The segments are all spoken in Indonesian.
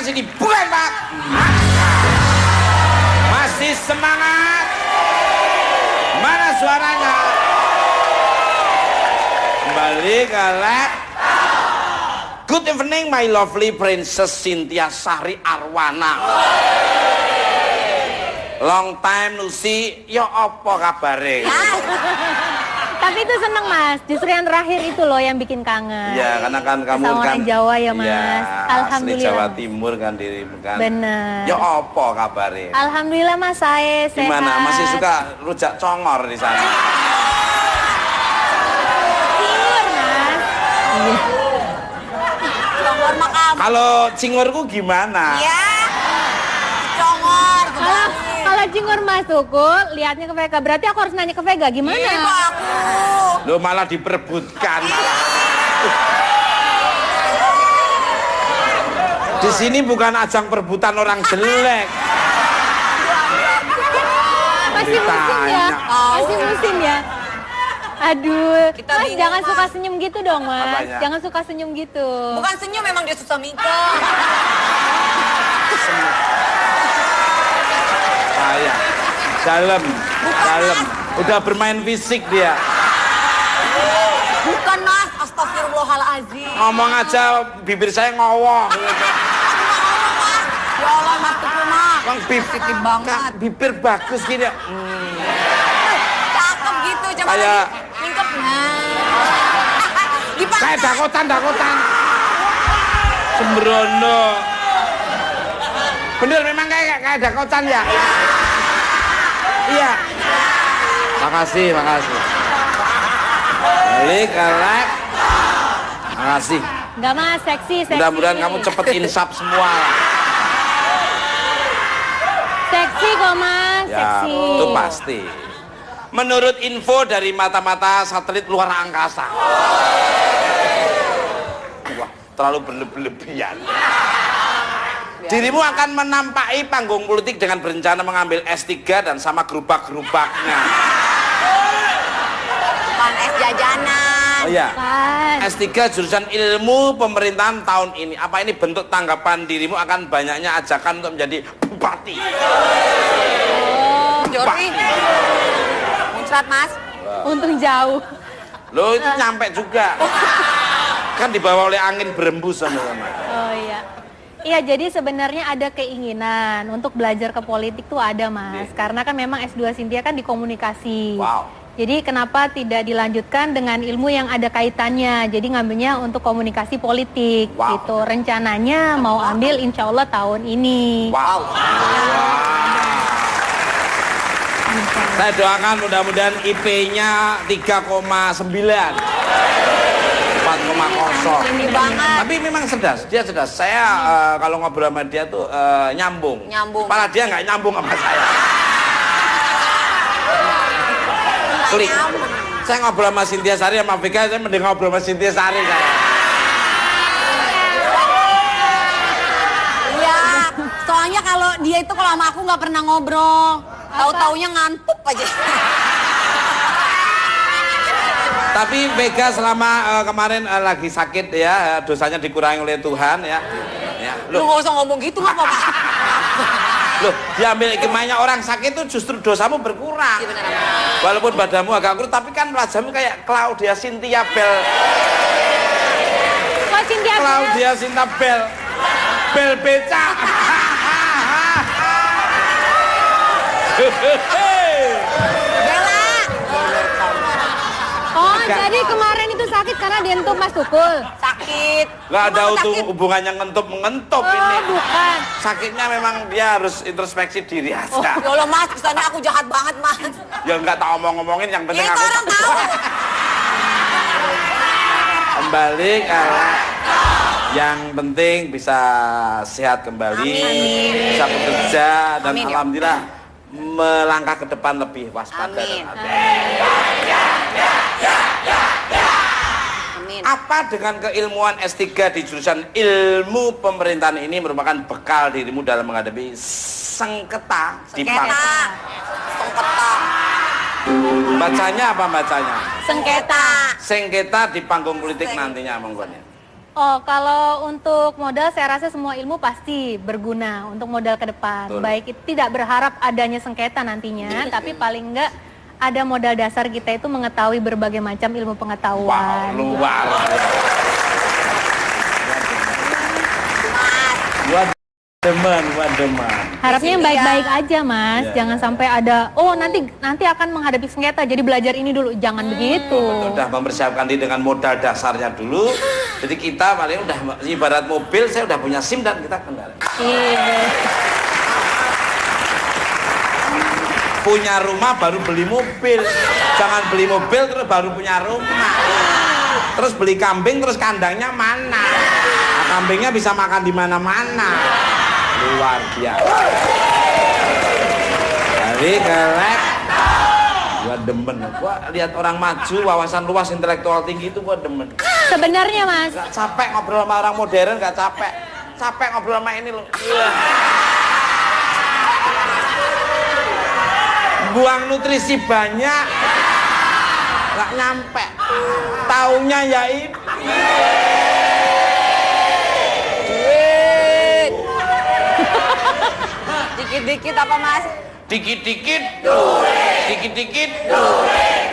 sini, bukan Pak. Masih semangat. Mana suaranya? Kembali ke lab. Good evening my lovely Princess Cynthia Sari Arwana. Long time no see, ya apa kabare? Tapi itu seneng Mas, justru yang terakhir itu loh yang bikin kangen. Ya, karena kan kamu sama kan orang Jawa ya Mas. Ya, Alhamdulillah. asli Jawa Timur kan dirimu kan. Bener. Ya apa kabare? Alhamdulillah Mas, saya sehat. Gimana? Masih suka rujak congor di sana? Cingur Mas. Iya. Congor makam. Kalau cingurku gimana? Iya. Congor. Kalau cingur masukku, lihatnya ke Vega. Berarti aku harus nanya ke Vega, gimana? Iya, kok aku. Lo malah diperebutkan. Di sini bukan ajang perebutan orang jelek. Masih musim ya? Masih musim ya? Aduh, Kita Mas bingung, jangan Mas. suka senyum gitu dong Mas. Apanya? Jangan suka senyum gitu. Bukan senyum, memang dia susah mikir. Saya dalam. Udah bermain fisik dia. Bukan Mas, astagfirullahaladzim. Ngomong aja bibir saya ngowoh. Ya Allah, Mas Tukul Mas. Bang Sensitif banget. bibir bagus gini. Cakep gitu, coba Kayak- lagi. Mingkep. Dipaksa. Kayak dakotan. Sembrono. Bener memang kayak dakotan ya. Iya. Makasih. Balik kelek. Makasih. Enggak Mas, seksi. Mudah-mudahan kamu cepet insap semua. Seksi kok Mas, Ya, seksi. itu pasti. Menurut info dari mata-mata satelit luar angkasa. Wah, terlalu berlebihan. Dirimu akan menampai panggung politik dengan berencana mengambil S3 dan sama gerubak-gerubaknya. Bukan es jajanan. Oh iya. Kan. S3 jurusan ilmu pemerintahan tahun ini. Apa ini bentuk tanggapan dirimu akan banyaknya ajakan untuk menjadi bupati? Jordi. Muncrat Mas. Untung jauh. Loh itu nyampe juga. Kan dibawa oleh angin berembus sama-sama. Oh iya. Iya, jadi sebenarnya ada keinginan untuk belajar ke politik tuh ada Mas. Karena kan memang S2 Cynthia kan di komunikasi. Wow. Jadi kenapa tidak dilanjutkan dengan ilmu yang ada kaitannya? Jadi ngambilnya untuk komunikasi politik Wow. gitu. Rencananya mau ambil insya Allah tahun ini. Wow. Saya doakan mudah-mudahan IP-nya 3,9. 4,0. Ini banget. Tapi memang cerdas, dia cerdas. Saya kalau ngobrol sama dia tuh nyambung. Nyambung. Kepala dia nggak nyambung sama saya. Klik. Saya ngobrol sama Cynthia Sari sama Vega, saya mending ngobrol sama Cynthia Sari saya. Iya. Soalnya kalau dia itu kalau sama aku nggak pernah ngobrol. Tahu-taunya ngantuk aja. Tapi Vega selama kemarin lagi sakit ya, dosanya dikurangi oleh Tuhan ya. Ya, Lu nggak usah ngomong gitu nggak apa-apa. loh, diambil hikmahnya orang sakit itu justru dosamu berkurang. Iya benar. Walaupun badanmu agak kurus, tapi kan wajahmu kayak Claudia Cynthia Bell. Kok Cynthia Bell? Claudia Cynthia Bell. Bel beca. Bella. Oh, jadi kemarin itu sakit karena dientup Mas Tukul. Sakit. Gak ada Emang sakit? hubungannya ngentup-ngentup Oh, ini. bukan. Sakitnya memang dia harus introspeksi diri aja. Ya Allah Mas, kesannya aku jahat banget Mas. Ya nggak tak omong-omongin, yang penting Ya itu aku orang tahu. kembali kalau yang penting bisa sehat kembali, Amin. bisa bekerja dan Amin, ya. alhamdulillah melangkah ke depan lebih waspada. Amin. dan hati-hati. Amin. Apa dengan keilmuan S3 di jurusan ilmu pemerintahan ini merupakan bekal dirimu dalam menghadapi sengketa di Sengketa. partai? Sengketa. Bacanya apa bacanya? Sengketa. Sengketa di panggung politik nantinya monggonya. Oh, kalau untuk modal saya rasa semua ilmu pasti berguna untuk modal ke depan. Betul. Baik itu tidak berharap adanya sengketa nantinya, tapi paling enggak ada modal dasar kita itu mengetahui berbagai macam ilmu pengetahuan. Luar Wah demen. Harapnya yang baik-baik aja, Mas. Iya, Jangan sampai ada, oh nanti akan menghadapi sengketa, jadi belajar ini dulu. Jangan begitu. Udah mempersiapkan diri dengan modal dasarnya dulu. Jadi kita paling udah ibarat mobil, saya udah punya SIM dan kita kendaraan. Iya. Punya rumah baru beli mobil. Jangan beli mobil terus baru punya rumah. Terus beli kambing terus kandangnya mana? Nah, kambingnya bisa makan di mana-mana. Luar biasa. Jadi kelek. Gua demen. Gua lihat orang maju, wawasan luas, intelektual tinggi itu gua demen. Sebenarnya, Mas, Gak capek ngobrol sama orang modern, gak capek. Capek ngobrol sama ini loh. Buang nutrisi banyak, gak nyampe. Taunya ya itu. Duit. Dikit-dikit apa Mas? Dikit-dikit duit, dikit-dikit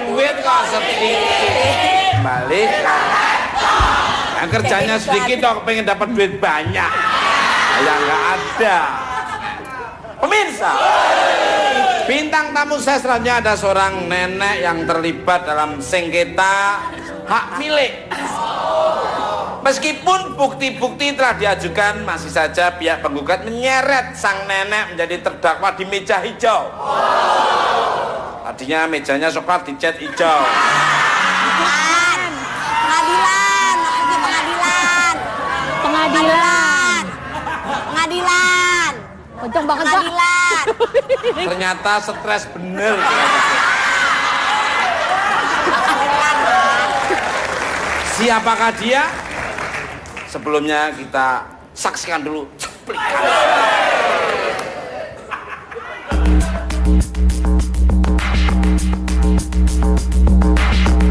duit kok sedikit. Balik. Yang kerjanya sedikit dong, pengen dapat duit banyak. Ya nggak ada. Pemirsa, bintang tamu saya selanjutnya ada seorang nenek yang terlibat dalam sengketa hak milik. Meskipun bukti-bukti telah diajukan, masih saja pihak penggugat menyeret sang nenek menjadi terdakwa di meja hijau. Tadinya mejanya coklat dicat hijau. Pengadilan, maksudnya pengadilan. pengadilan. Pengadilan. Kenceng banget, Kak. Pengadilan. Ternyata stres bener. Siapakah dia? Sebelumnya kita saksikan dulu cuplikan.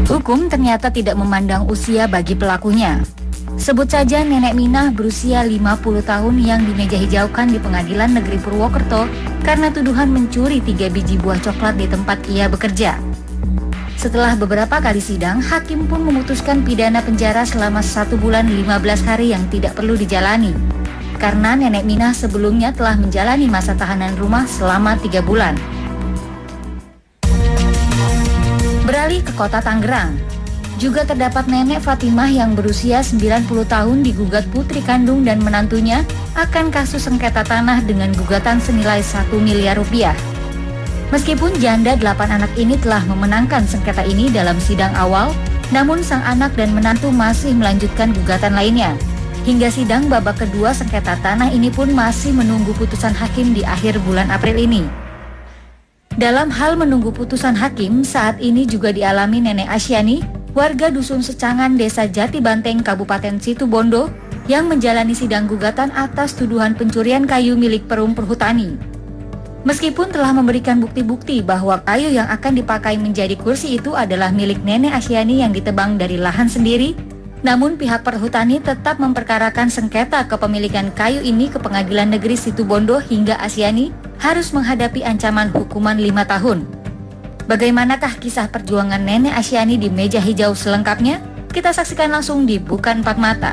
Hukum ternyata tidak memandang usia bagi pelakunya. Sebut saja Nenek Minah berusia 50 tahun yang dimeja hijaukan di Pengadilan Negeri Purwokerto karena tuduhan mencuri 3 biji buah coklat di tempat ia bekerja. Setelah beberapa kali sidang, hakim pun memutuskan pidana penjara selama 1 bulan 15 hari yang tidak perlu dijalani. Karena Nenek Minah sebelumnya telah menjalani masa tahanan rumah selama 3 bulan. Beralih ke kota Tangerang. Juga terdapat Nenek Fatimah yang berusia 90 tahun digugat putri kandung dan menantunya akan kasus sengketa tanah dengan gugatan senilai 1 miliar rupiah. Meskipun janda 8 anak ini telah memenangkan sengketa ini dalam sidang awal, namun sang anak dan menantu masih melanjutkan gugatan lainnya. Hingga sidang babak kedua sengketa tanah ini pun masih menunggu putusan hakim di akhir bulan April ini. Dalam hal menunggu putusan hakim, saat ini juga dialami Nenek Asyani, warga Dusun Secangan, Desa Jati Banteng, Kabupaten Situbondo, yang menjalani sidang gugatan atas tuduhan pencurian kayu milik Perum Perhutani. Meskipun telah memberikan bukti-bukti bahwa kayu yang akan dipakai menjadi kursi itu adalah milik Nenek Asyani yang ditebang dari lahan sendiri, namun pihak perhutani tetap memperkarakan sengketa kepemilikan kayu ini ke Pengadilan Negeri Situbondo hingga Asyani harus menghadapi ancaman hukuman 5 tahun. Bagaimanakah kisah perjuangan Nenek Asyani di meja hijau selengkapnya? Kita saksikan langsung di Bukan Empat Mata.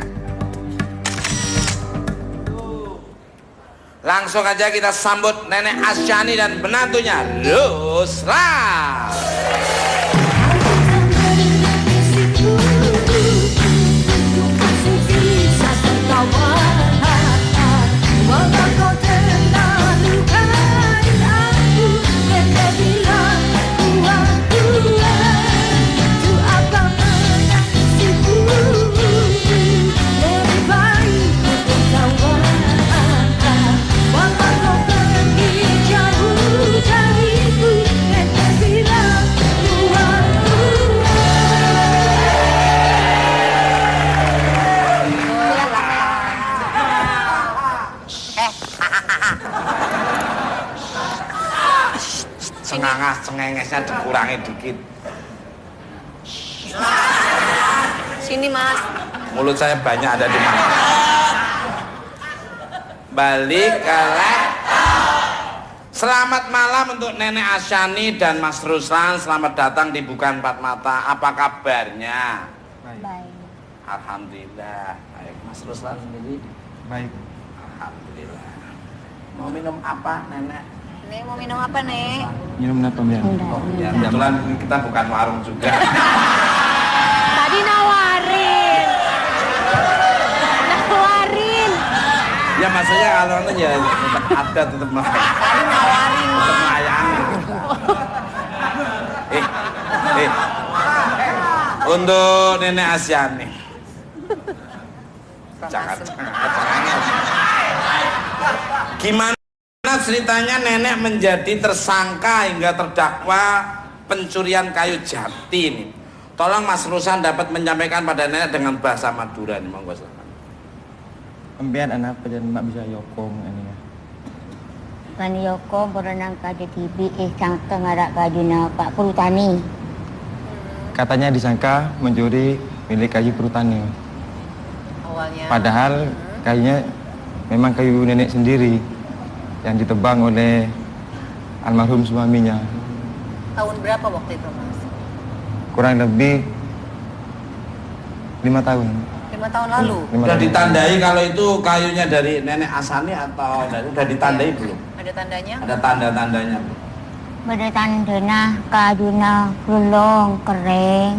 Langsung aja kita sambut Nenek Asyani dan menantunya, Lusra. Sengangah cengengesnya dikurangi dikit. Sini Mas. Mulut saya banyak ada di mana. Balik ke laptop. Selamat malam untuk Nenek Asyani dan Mas Ruslan. Selamat datang di Bukan Empat Mata. Apa kabarnya? Baik. Alhamdulillah. Baik, Mas Ruslan sendiri? Baik. Alhamdulillah. Mau minum apa, Nenek? Nek mau minum apa, Nek? Minum apa, Bian? Oh, ya, kebetulan kita bukan warung juga. Tadi nawarin. Nawarin. Ya maksudnya kalau itu ya tetap ada, tetap melayani. Tadi nawarin. Tetap melayani. Untuk Nenek Asyani. Jangan. Gimana ceritanya Nenek menjadi tersangka hingga terdakwa pencurian kayu jati ini? Tolong Mas Rusan dapat menyampaikan pada Nenek dengan bahasa Madura nih, monggo silakan. Ambian anak pejan mak bisa yokong ini ya. Kan Yoko berenang kaji TV sangka ngarak kajuna Pak Perhutani. Katanya disangka mencuri milik kayu perhutani. Awalnya. Padahal kayunya memang kayu nenek sendiri yang ditebang oleh almarhum suaminya. Tahun berapa waktu itu, Mas? Kurang lebih 5 tahun. 5 tahun lalu. 5 Sudah tahun. ditandai kalau itu kayunya dari Nenek Asani atau sudah ditandai belum? Ada tandanya? Ada tanda-tandanya belum? Berdetandena kajuna lulong kering.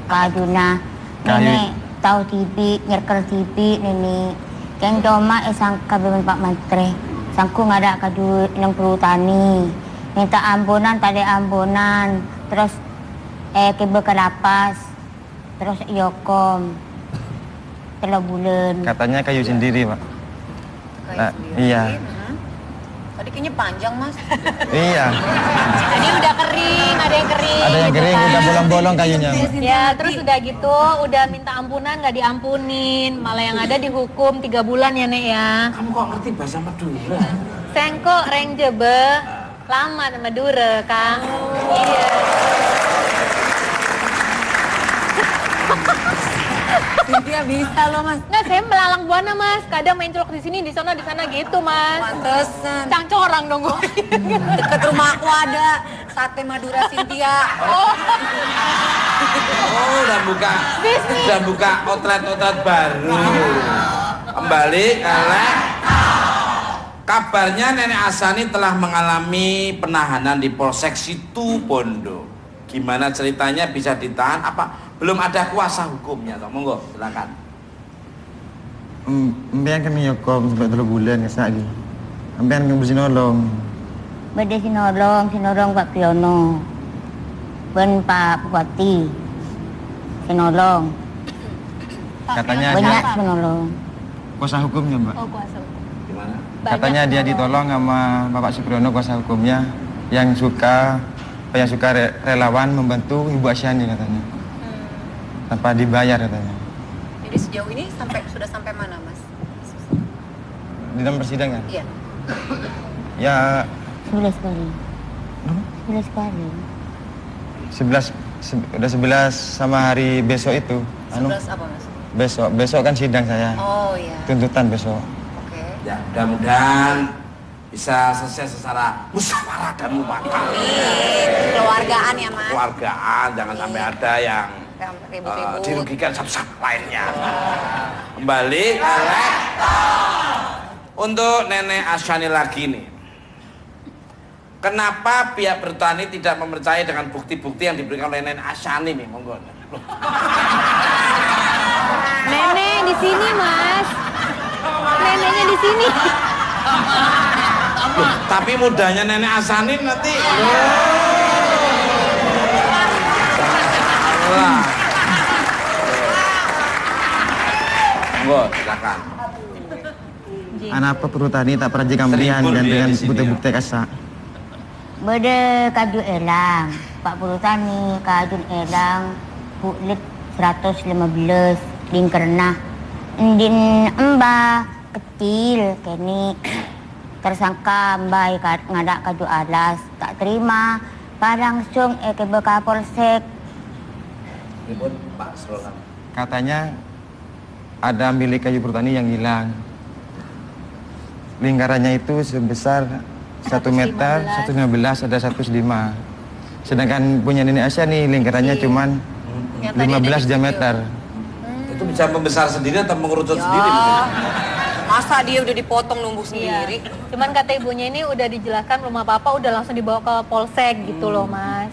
Kajuna Kayu. nenek tahu TV nyerkel TV nenek. Keng doma sangka bemen Pak Menteri. Sangku ngadak kaju nang perhutani. Minta ampunan tadi ampunan. Terus kebe ke lapas. Terus yokom. 3 bulan. Katanya kayu sendiri, Pak. Kayu Nah, sendiri. iya. Tadi kayaknya panjang, Mas. Iya. Jadi udah kering, ada yang kering. Ada yang gitu kering, kan. udah bolong-bolong kayunya. Ya, terus udah gitu, udah minta ampunan nggak diampunin, malah yang ada dihukum 3 bulan ya, Nek ya. Kamu kok ngerti bahasa Madura? Sengko reng jebe, lama sama Madura, Kang. Iya. Cynthia bisa loh, Mas. Nggak, saya melalang buana, Mas. Kadang main celok di sini, di sana gitu, Mas. Pantesan. Cangcorang dong gue. Deket rumah aku ada sate Madura Cynthia. Oh, udah buka outlet baru. Kembali ke kabarnya Nenek Asani telah mengalami penahanan di Polsek Situbondo. Gimana ceritanya bisa ditahan? Apa belum ada kuasa hukumnya? Monggo, silakan. Ambian kan yokong sampai 3 bulan ya lagi. Ambian yang bersinolong. Beda sinolong Pak Piono. Ben Pak Bupati. Sinolong. Katanya Banyak dia sinolong. kuasa hukumnya, Mbak. Oh, kuasa. Gimana? Katanya dia ditolong sama Bapak Supriyono kuasa hukumnya yang suka relawan membantu Ibu Asyani katanya. Tanpa dibayar katanya. Jadi sejauh ini sudah sampai mana, Mas? Di dalam persidangan. Iya. Ya 11 kali. 11 kali. 11 sama hari besok itu. 11 apa, Mas? Besok kan sidang saya. Oh iya. Tuntutan besok. Oke. Ya, mudah-mudahan bisa selesai secara musyawarah dan mufakat. Keluargaan ya, Mas. Keluargaan, jangan sampai ada yang Ribut-ribut. dirugikan satu lainnya. Kembali ke untuk Nenek Asyani lagi nih. Kenapa pihak Perhutani tidak mempercayai dengan bukti-bukti yang diberikan oleh Nenek Asyani nih? Monggo. Nenek di sini, Mas. Neneknya di sini. Loh, tapi mudanya Nenek Asyani nanti. Monggo, silakan. Anak Perhutani tak pernah kambian Seribun dan dia dengan di sini, bukti-bukti kasak. Beda kaju elang. Pak Perhutani kaju elang. Kulit 115 lingkerna. Indin embah kecil kini tersangka mbak ngadak kaju alas tak terima langsung ke Polsek. Ribut Pak Srolan. Katanya ada milik kayu pertani yang hilang. Lingkarannya itu sebesar 1 meter, 115, ada 105. Sedangkan punya nenek Asia nih lingkarannya cuman 15 diameter. Itu bisa membesar sendiri atau mengerucut sendiri? Masa dia udah dipotong numbuk sendiri? Cuman kata ibunya ini udah dijelaskan belum apa-apa, udah langsung dibawa ke polsek gitu loh mas.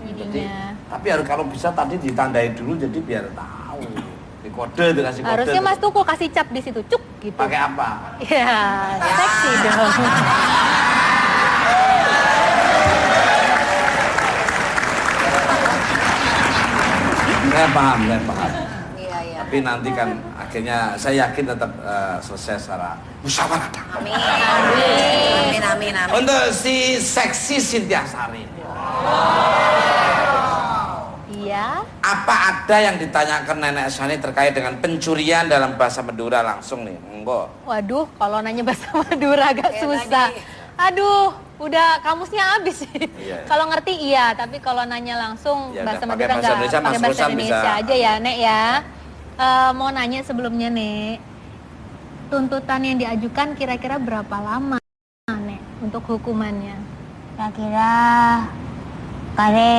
Jadi, tapi harus kalau bisa tadi ditandai dulu jadi biar tahu. Dikode, dikasih kode. Harusnya mas Tukul kasih cap di situ, cuk gitu. Pakai apa? Ya, seksi dong. Saya paham. Iya, iya. Tapi nanti kan akhirnya saya yakin tetap selesai secara musyawarah. Amin. Amin, amin, amin. Untuk si seksi Cynthia Sari, Iya. apa ada yang ditanyakan Nenek Asyani terkait dengan pencurian dalam bahasa Madura langsung nih? Monggo. Waduh, kalau nanya bahasa Madura agak susah. Aduh, udah kamusnya habis sih. Iya. Kalau ngerti iya, tapi kalau nanya langsung Ya bahasa udah, pakai Madura bahasa enggak, Indonesia, Mas pakai bahasa Rosan Indonesia bisa. aja ya, Nek ya. Mau nanya sebelumnya, Nek. Tuntutan yang diajukan kira-kira berapa lama, Nek, untuk hukumannya? Kira-kira kare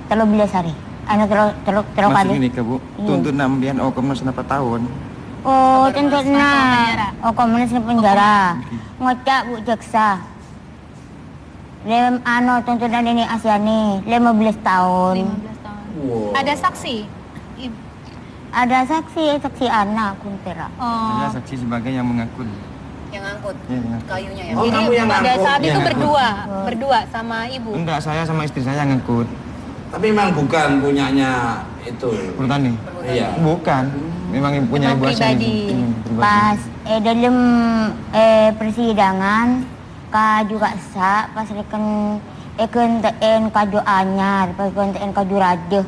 13 hari. Anu teluk Masuk kali. ini ke Bu, tuntut nambihan hukuman 4 tahun. Oh, tuntut penjara. na. Oh, komunis di penjara. Ngocak Bu jaksa. Tuntutan ini Asyani 15 tahun. 15 tahun. Wow. Ada saksi? Ada saksi anak Kuntera. Oh. Ada saksi sebagai yang mengangkut. Yang ngangkut Iya, yang ngangkut. kayunya ya. Oh, Jadi kamu yang pada ngangkut? saat itu Iya, berdua sama ibu. Enggak, saya sama istri saya yang ngangkut. Tapi memang bukan punyanya itu. Pertani. Iya. Bukan, memang punya Memang ibu Asyani. pribadi. Pribadi. Pas dalam persidangan ka juga sa pas reken eken kado anyar pas eken kado raja.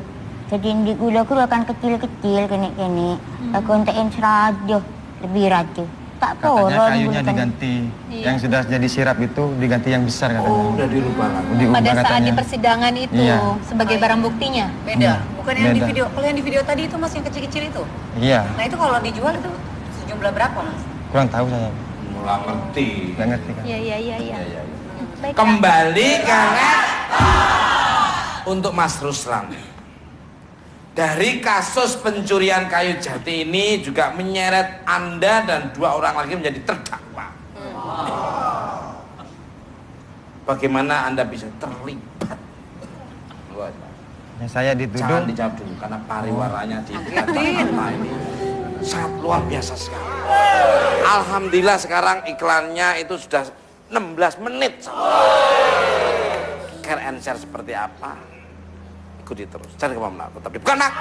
Jadi di gula akan kecil-kecil kene eken raja lebih raja. Tak Katanya poron kayunya bukan. diganti. Iya. Yang sudah jadi sirap itu diganti yang besar katanya. Oh, udah dirubah lagi. Diubah Pada saat katanya. di persidangan itu Iya. sebagai barang buktinya. Beda. Bukan yang di Beda. video. Kalau yang di video tadi itu Mas yang kecil-kecil itu. Iya, Nah, itu kalau dijual itu sejumlah berapa, Mas? kurang tahu saya. Nggak ngerti. Nggak ngerti kan. Iya. Iya, iya. Baik. Kembali ke untuk Mas Ruslan. Dari kasus pencurian kayu jati ini juga menyeret Anda dan 2 orang lagi menjadi terdakwa. Bagaimana Anda bisa terlibat? Ya, saya Jangan dituduh. dijawab dulu karena pariwaranya di kata ini sangat luar biasa sekali. Alhamdulillah sekarang iklannya itu sudah 16 menit. Care and share seperti apa? Ikuti terus. Cari kemana aku tapi bukan nak.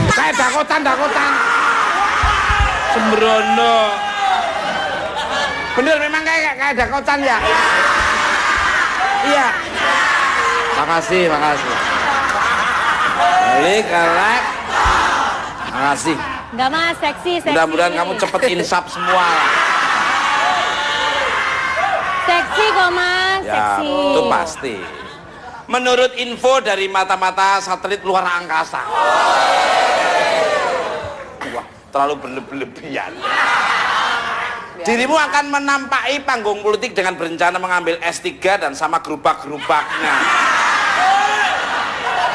Kayak dakotan. Sembrono. Bener memang kayak dakotan ya. Iya. Makasih. Balik, elek. Makasih. Enggak mas, seksi. Mudah-mudahan kamu cepet insap semua. Seksi kok mas, Ya, seksi. itu pasti. Menurut info dari mata-mata satelit luar angkasa. Wah, terlalu berlebihan. Dirimu akan menampai panggung politik dengan berencana mengambil S3 dan sama gerubak-gerubaknya.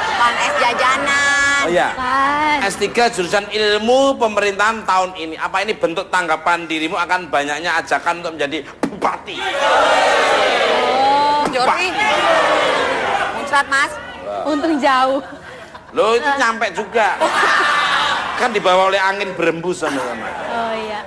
Bukan es jajanan. Oh iya. Kan. S3 jurusan ilmu pemerintahan tahun ini. Apa ini bentuk tanggapan dirimu akan banyaknya ajakan untuk menjadi bupati? Jordi. Muncrat, Mas. Untung jauh. Loh itu nyampe juga. Kan dibawa oleh angin berembus sama-sama. Oh iya.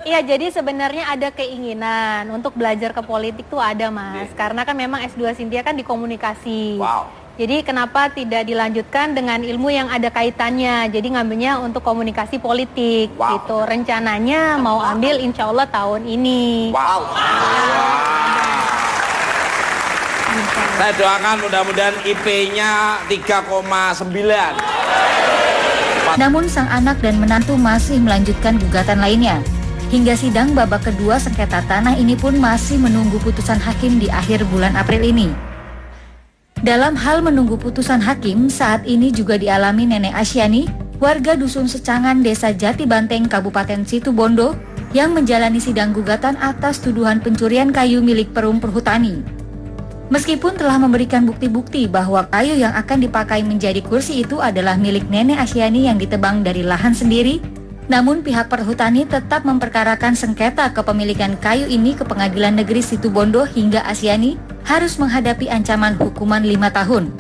Iya, jadi sebenarnya ada keinginan untuk belajar ke politik tuh ada mas. Karena kan memang S2 Cynthia kan di komunikasi. Wow. Jadi kenapa tidak dilanjutkan dengan ilmu yang ada kaitannya? Jadi ngambilnya untuk komunikasi politik Wow. gitu. Rencananya mau ambil insya Allah tahun ini. Wow. Saya doakan mudah-mudahan IP-nya 3,9. Namun sang anak dan menantu masih melanjutkan gugatan lainnya. Hingga sidang babak kedua sengketa tanah ini pun masih menunggu putusan hakim di akhir bulan April ini. Dalam hal menunggu putusan hakim, saat ini juga dialami Nenek Asyani, warga Dusun Secangan, Desa Jati Banteng, Kabupaten Situbondo, yang menjalani sidang gugatan atas tuduhan pencurian kayu milik Perum Perhutani. Meskipun telah memberikan bukti-bukti bahwa kayu yang akan dipakai menjadi kursi itu adalah milik Nenek Asyani yang ditebang dari lahan sendiri, namun pihak Perhutani tetap memperkarakan sengketa kepemilikan kayu ini ke Pengadilan Negeri Situbondo hingga Asyani harus menghadapi ancaman hukuman 5 tahun.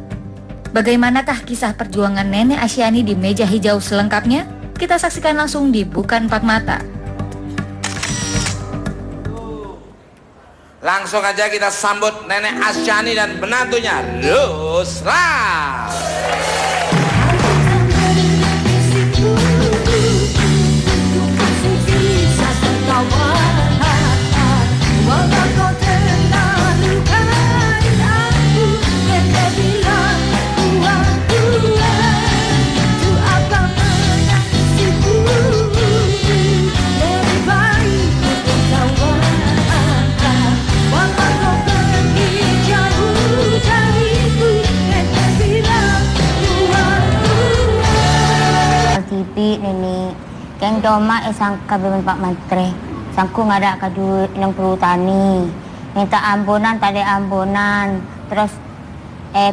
Bagaimanakah kisah perjuangan Nenek Asyani di meja hijau selengkapnya? Kita saksikan langsung di Bukan Empat Mata. Langsung aja kita sambut Nenek Asyani dan menantunya Rusla. Nini keng doma isang kabimen Pak Menteri sangku ngada ka duit ng perhutani minta ambunan tadi ambunan terus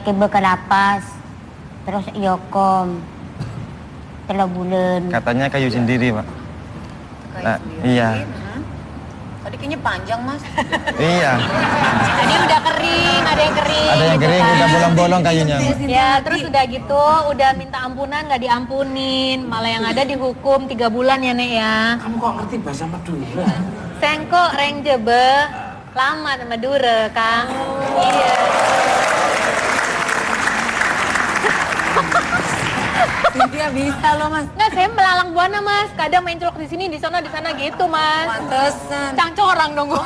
kibe ke lapas terus yokom 3 bulan Katanya kayu sendiri, Pak. Nah, iya. Tadi kayaknya panjang, Mas. Iya. Jadi udah kering, ada yang kering. Ada yang gitu kering, kan. udah bolong-bolong kayunya. Ya, terus udah gitu, udah minta ampunan nggak diampunin, malah yang ada dihukum 3 bulan ya, Nek ya. Kamu kok ngerti bahasa Madura? Sengko reng jebe, lama sama Madura, Kang. Iya. Cynthia bisa loh, Mas. Nggak, saya melalang buana, Mas. Kadang main celok di sini, di sana, gitu, Mas. Pantesan. Cangcorang dong gue.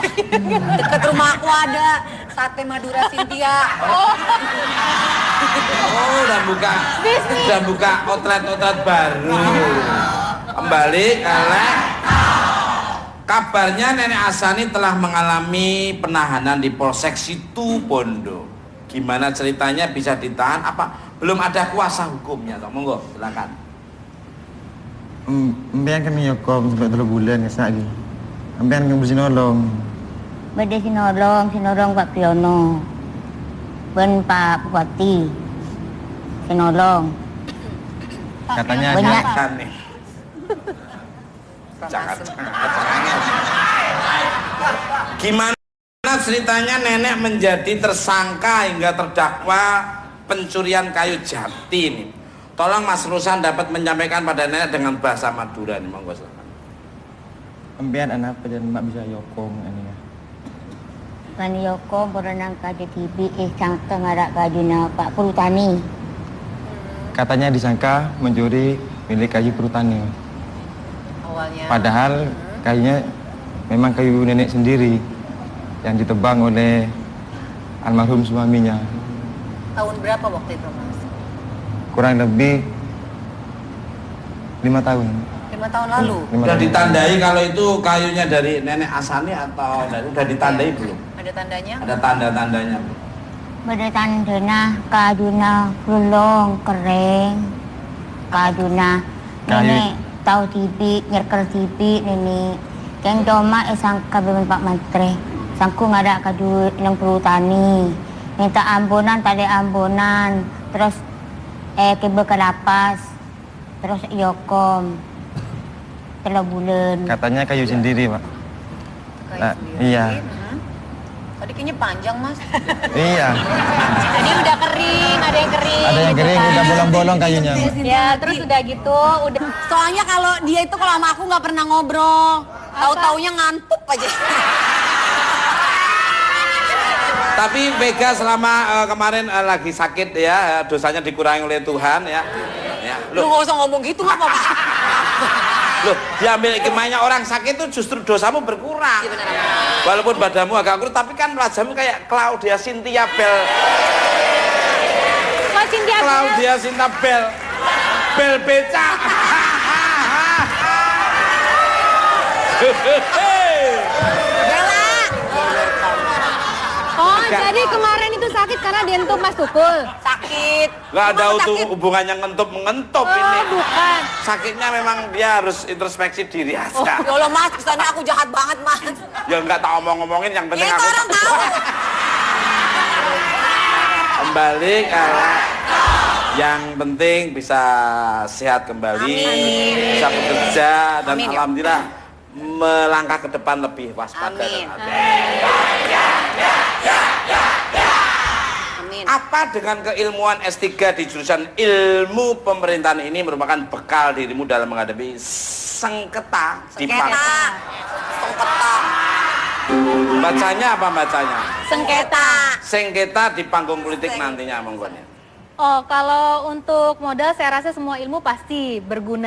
Deket rumah aku ada sate Madura Cynthia. Oh, udah buka outlet baru. Kembali ke kabarnya Nenek Asyani telah mengalami penahanan di Polsek Situbondo. Gimana ceritanya bisa ditahan? Apa belum ada kuasa hukumnya? Toh, monggo, silakan. Mbiyen kami yokom sampai 3 bulan ya lagi. Mbiyen kami sinolong. Bade sinolong Pak Piono ben Pak Bupati sinolong Katanya banyak Kan nih. Jangan. Gimana ceritanya Nenek menjadi tersangka hingga terdakwa pencurian kayu jati ini? Tolong Mas Rusan dapat menyampaikan pada Nenek dengan bahasa Madura nih, monggo silakan. Mbiyen anak dan mak bisa yokom ini ya. kan Yoko berenang kaji TV isang tengarak kajuna Pak Perhutani. Katanya disangka mencuri milik kayu perhutani. Awalnya. Padahal kayunya memang kayu nenek sendiri yang ditebang oleh almarhum suaminya. Tahun berapa waktu itu, Mas? Kurang lebih 5 tahun. 5 tahun lalu. Sudah ditandai kalau itu kayunya dari Nenek Asyani atau sudah ditandai belum? Ada tandanya? Ada tanda-tandanya belum? Berdetandena kajuna lulong kering kajuna nenek tahu TV nyerker TV nenek keng doma isang kabimen Pak Menteri sangku ngada ka duit ng perhutani minta ambunan tadi ambunan terus kibe ke lapas terus yokom 3 bulan Katanya kayu sendiri, Pak. Kayu Nah, sendiri. iya. Tadi kayaknya panjang, Mas. Iya. Jadi udah kering, ada yang kering. Ada yang gitu kering, kan. udah bolong-bolong kayunya. Ya, terus udah gitu, udah Soalnya kalau dia itu kalau sama aku nggak pernah ngobrol. Tahu-taunya ngantuk aja. Tapi Vega selama kemarin lagi sakit ya, dosanya dikurangi oleh Tuhan ya. Ya, Lu nggak usah ngomong gitu nggak apa-apa. loh, diambil hikmahnya orang sakit itu justru dosamu berkurang. Iya benar. Walaupun badanmu agak kurus, tapi kan wajahmu kayak Claudia Cynthia Bell. Mas Cynthia Bell. Claudia Cynthia Bell. Bel beca. Oh, jadi kemarin itu itu sakit karena dientup Mas Tukul. Sakit. Nggak ada Emang sakit? hubungannya ngentup-mengentup Oh, ini. bukan. Sakitnya memang dia harus introspeksi diri Oh, aja. ya Allah Mas, kesannya aku jahat banget Mas. Ya nggak tak omong-omongin, yang penting Ya itu aku orang tahu. kembali kalau yang penting bisa sehat kembali, Amin. bisa bekerja dan Amin, ya. alhamdulillah melangkah ke depan lebih waspada Amin. dan hati. Amin. Apa dengan keilmuan S3 di jurusan ilmu pemerintahan ini merupakan bekal dirimu dalam menghadapi sengketa di Sengketa. panggung? Sengketa. Bacanya apa bacanya? Sengketa. Sengketa di panggung politik nantinya monggo. Oh, kalau untuk modal saya rasa semua ilmu pasti berguna.